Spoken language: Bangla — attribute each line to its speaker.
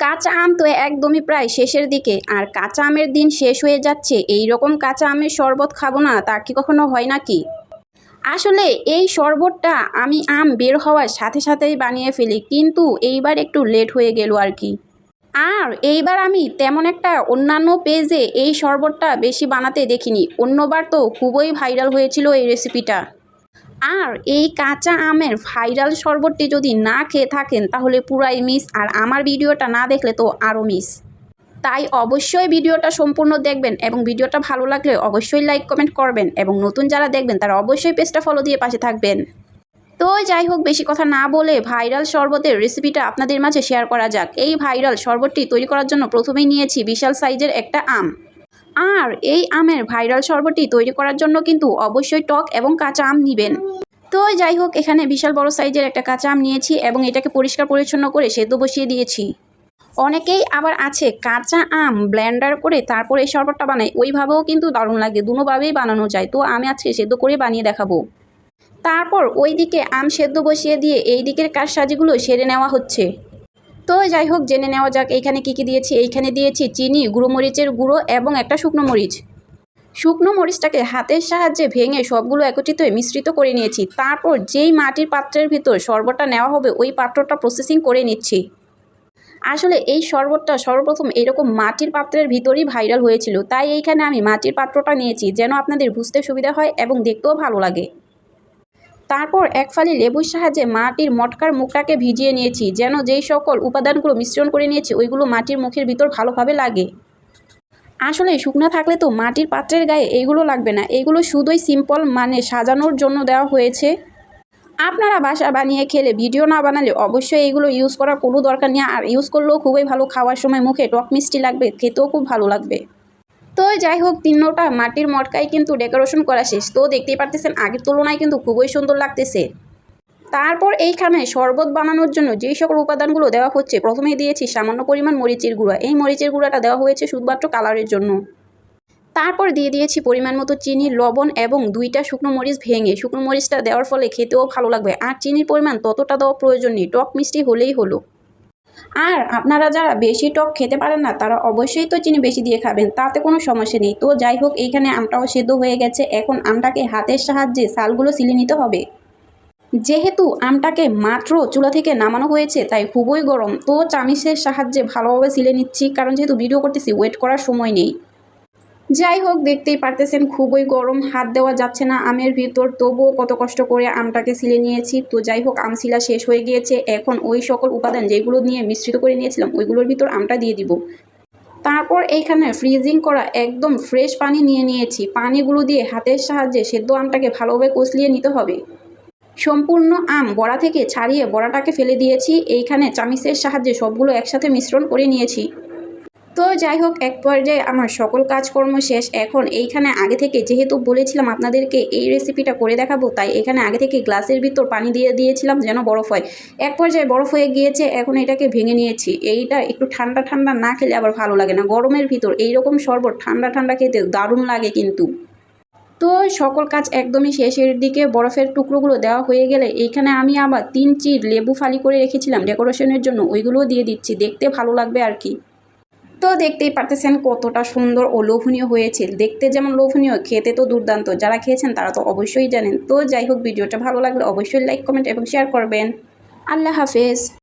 Speaker 1: কাঁচা আম তো একদমই প্রায় শেষের দিকে, আর কাঁচা আমের দিন শেষ হয়ে যাচ্ছে। এই রকম কাঁচা আমের শরবত খাবো না, তা কি কখনো হয় নাকি? আসলে এই শরবতটা আমি আম বের হওয়ার সাথে সাথেই বানিয়ে ফেলি, কিন্তু এইবার একটু লেট হয়ে গেল আর কি। আর এইবার আমি তেমন একটা অন্যান্য পেজে এই শরবতটা বেশি বানাতে দেখিনি। অন্যবার তো খুবই ভাইরাল হয়েছিল এই রেসিপিটা। আর এই কাঁচা আমের ভাইরাল শরবতটি যদি না খেয়ে থাকেন তাহলে পুরাই মিস, আর আমার ভিডিওটা না দেখলে তো আরও মিস। তাই অবশ্যই ভিডিওটা সম্পূর্ণ দেখবেন, এবং ভিডিওটা ভালো লাগলে অবশ্যই লাইক কমেন্ট করবেন, এবং নতুন যারা দেখবেন তারা অবশ্যই পেজটা ফলো দিয়ে পাশে থাকবেন। তো যাই হোক, বেশি কথা না বলে ভাইরাল শরবতের রেসিপিটা আপনাদের মাঝে শেয়ার করা যাক। এই ভাইরাল শরবতটি তৈরি করার জন্য প্রথমেই নিয়েছি বিশাল সাইজের একটা আম। আর এই আমের ভাইরাল শরবতটি তৈরি করার জন্য কিন্তু অবশ্যই টক এবং কাঁচা আম নেবেন। তো যাই হোক, এখানে বিশাল বড় সাইজের একটা কাঁচা আম নিয়েছি এবং এটাকে পরিষ্কার পরিচ্ছন্ন করে সেদ্ধ বসিয়ে দিয়েছি। অনেকেই আবার আছে কাঁচা আম ব্লেন্ডার করে তারপরে এই শরবতটা বানায়, ওইভাবেও কিন্তু দারুণ লাগে, দুটোভাবেই বানানো যায়। তো আমি আজকে সেদ্ধ করে বানিয়ে দেখাবো। তারপর ওই দিকে আম সেদ্ধ বসিয়ে দিয়ে এই দিকের কাজসাজিগুলো সেরে নেওয়া হচ্ছে। তো যাই হোক, জেনে নেওয়া যাক এইখানে কী কী দিয়েছি। এইখানে দিয়েছি চিনি, গুঁড়ো মরিচের গুঁড়ো এবং একটা শুকনো মরিচ। শুকনো মরিচটাকে হাতের সাহায্যে ভেঙে সবগুলো একত্রিত মিশ্রিত করে নিয়েছি। তারপর যেই মাটির পাত্রের ভিতর শরবতটা নেওয়া হবে ওই পাত্রটা প্রসেসিং করে নিচ্ছি। আসলে এই শরবতটা সর্বপ্রথম এরকম মাটির পাত্রের ভিতরই ভাইরাল হয়েছিল, তাই এইখানে আমি মাটির পাত্রটা নিয়েছি যেন আপনাদের বুঝতে সুবিধা হয় এবং দেখতেও ভালো লাগে। তারপর এক ফালি লেবুর সাহায্যে মাটির মটকার মুখটাকে ভিজিয়ে নিয়েছি, যেন যেই সকল উপাদানগুলো মিশ্রণ করে নিয়েছি ওইগুলো মাটির মুখের ভিতর ভালোভাবে লাগে। আসলে শুকনো থাকলে তো মাটির পাত্রের গায়ে এইগুলো লাগবে না, এইগুলো শুধুই সিম্পল মানে সাজানোর জন্য দেওয়া হয়েছে। আপনারা বাসা বানিয়ে খেলে, ভিডিও না বানালে অবশ্যই এইগুলো ইউজ করার কোনো দরকার নেই। আর ইউজ করলেও খুবই ভালো, খাওয়ার সময় মুখে টক মিষ্টি লাগবে, খেতেও খুব ভালো লাগবে। তো যাই হোক, তিনোটা মাটির মটকায় কিন্তু ডেকোরেশন করা শেষ। তো দেখতেই পারতেছেন আগের তুলনায় কিন্তু খুবই সুন্দর লাগতেছে। তারপর এইখানে শরবত বানানোর জন্য যেই সকল উপাদানগুলো দেওয়া হচ্ছে, প্রথমেই দিয়েছি সামান্য পরিমাণ মরিচের গুঁড়া। এই মরিচের গুঁড়াটা দেওয়া হয়েছে শুধুমাত্র কালারের জন্য। তারপর দিয়ে দিয়েছি পরিমাণ মতো চিনি, লবণ এবং 2টা শুকনো মরিচ ভেঙে। শুকনো মরিচটা দেওয়ার ফলে খেতেও ভালো লাগবে, আর চিনির পরিমাণ ততটা দেওয়া প্রয়োজন নেই, টক মিষ্টি হলেই হলো। আর আপনারা যারা বেশি টক খেতে পারেন না তারা অবশ্যই তো চিনি বেশি দিয়ে খাবেন, তাতে কোনো সমস্যা নেই। তো যাই হোক, এইখানে আমটাও সেদ্ধ হয়ে গেছে। এখন আমটাকে হাতের সাহায্যে ছালগুলো ছিলে নিতে হবে। যেহেতু আমটাকে মাত্র চুলা থেকে নামানো হয়েছে তাই খুবই গরম, তো চামিচের সাহায্যে ভালোভাবে ছিলে নিচ্ছি, কারণ যেহেতু ভিডিও করতেছি ওয়েট করার সময় নেই। যাই হোক, দেখতেই পারতেছেন খুবই গরম, হাত দেওয়া যাচ্ছে না আমের ভিতর, তবুও কত কষ্ট করে আমটাকে ছিলে নিয়েছি। তো যাই হোক, আম ছিলা শেষ হয়ে গিয়েছে। এখন ওই সকল উপাদান যেগুলো নিয়ে মিশ্রিত করে নিয়েছিলাম ওইগুলোর ভিতর আমটা দিয়ে দিব। তারপর এইখানে ফ্রিজিং করা একদম ফ্রেশ পানি নিয়ে নিয়েছি। পানিগুলো দিয়ে হাতের সাহায্যে সেদ্ধ আমটাকে ভালোভাবে কষলিয়ে নিতে হবে। সম্পূর্ণ আম বড়া থেকে ছাড়িয়ে বড়াটাকে ফেলে দিয়েছি। এইখানে চামিচের সাহায্যে সবগুলো একসাথে মিশ্রণ করে নিয়েছি। তো যাই হোক, এক পর্যায়ে আমার সকল কাজকর্ম শেষ। এখন এইখানে আগে থেকে যেহেতু বলেছিলাম আপনাদেরকে এই রেসিপিটা করে দেখাবো, তাই এখানে আগে থেকে গ্লাসের ভিতর পানি দিয়ে দিয়েছিলাম যেন বরফ হয়। এক পর্যায়ে বরফ হয়ে গিয়েছে, এখন এটাকে ভেঙে নিয়েছি। এইটা একটু ঠান্ডা ঠান্ডা না খেলে আবার ভালো লাগে না, গরমের ভিতর এইরকম শরবত ঠান্ডা ঠান্ডা খেতে দারুণ লাগে কিন্তু। তো সকল কাজ একদমই শেষের দিকে। বরফের টুকরোগুলো দেওয়া হয়ে গেলে এইখানে আমি আবার 3 চির লেবু ফালি করে রেখেছিলাম ডেকোরেশনের জন্য, ওইগুলোও দিয়ে দিচ্ছি, দেখতে ভালো লাগবে আর কি। তো দেখতেই পারতেছেন কতটা সুন্দর ও লোভনীয় হয়েছে। দেখতে যেমন লোভনীয়, খেতে তো দুর্দান্ত। যারা খেয়েছেন তারা তো অবশ্যই জানেন। তো যাই হোক, ভিডিওটা ভালো লাগলে অবশ্যই লাইক কমেন্ট এবং শেয়ার করবেন। আল্লাহ হাফেজ।